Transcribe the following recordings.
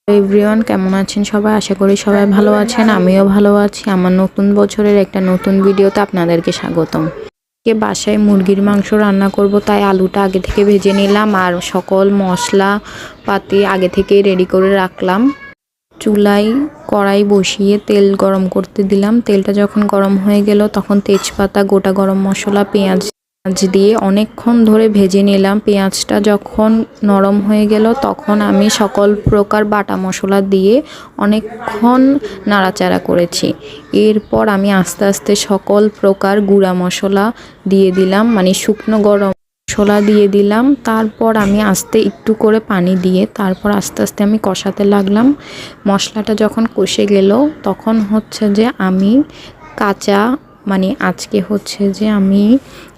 Everyone, কেমন আছেন সবাই? আশা করি সবাই ভালো আছেন। আমিও ভালো আছি। আমার নতুন বছরের একটা নতুন ভিডিওতে আপনাদেরকে স্বাগতম। বাসায় মুরগির মাংস রান্না করব, তাই আলুটা আগে থেকে ভেজে নিলাম আর সকল মশলা পাতি আগে থেকেই রেডি করে রাখলাম। চুলায় কড়াই বসিয়ে তেল গরম করতে দিলাম। তেলটা যখন গরম হয়ে গেল তখন তেজপাতা, গোটা গরম মশলা, পেঁয়াজ দিয়ে অনেকক্ষণ ধরে ভেজে নিলাম। পেঁয়াজটা যখন নরম হয়ে গেল তখন আমি সকল প্রকার বাটা মশলা দিয়ে অনেকক্ষণ নাড়াচাড়া করেছি। এরপর আমি আস্তে আস্তে সকল প্রকার গুঁড়া মশলা দিয়ে দিলাম, মানে শুকনো গরম মশলা দিয়ে দিলাম। তারপর আমি আস্তে একটু করে পানি দিয়ে তারপর আস্তে আস্তে আমি কষাতে লাগলাম। মশলাটা যখন কষে গেল তখন হচ্ছে যে আমি আজকে হচ্ছে যে আমি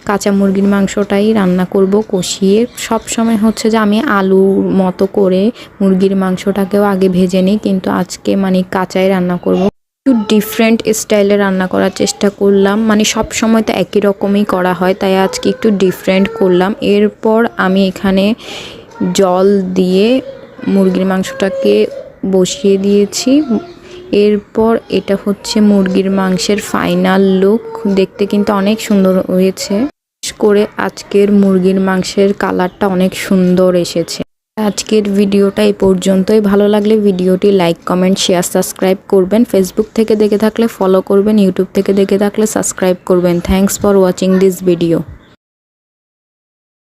কাঁচা মুরগির মাংসটাই রান্না করব কষিয়ে। সব সময় হচ্ছে যে আমি আলুর মতো করে মুরগির মাংসটাকেও আগে ভেজে নিই, কিন্তু আজকে কাঁচাই রান্না করব। একটু ডিফারেন্ট স্টাইলে রান্না করার চেষ্টা করলাম, সব সময় তো একই রকমই করা হয়, তাই আজকে একটু ডিফারেন্ট করলাম। এরপর আমি এখানে জল দিয়ে মুরগির মাংসটাকে বসিয়ে দিয়েছি। এরপর এটা হচ্ছে মুরগির মাংসের ফাইনাল লুক। দেখতে কিন্তু অনেক সুন্দর হয়েছে। বিশেষ করে আজকের মুরগির মাংসের কালারটা অনেক সুন্দর এসেছে। আজকের ভিডিওটা এই পর্যন্তই। ভালো লাগলে ভিডিওটি লাইক, কমেন্ট, শেয়ার, সাবস্ক্রাইব করবেন। ফেসবুক থেকে দেখে থাকলে ফলো করবেন, ইউটিউব থেকে দেখে থাকলে সাবস্ক্রাইব করবেন। Thanks for watching this video.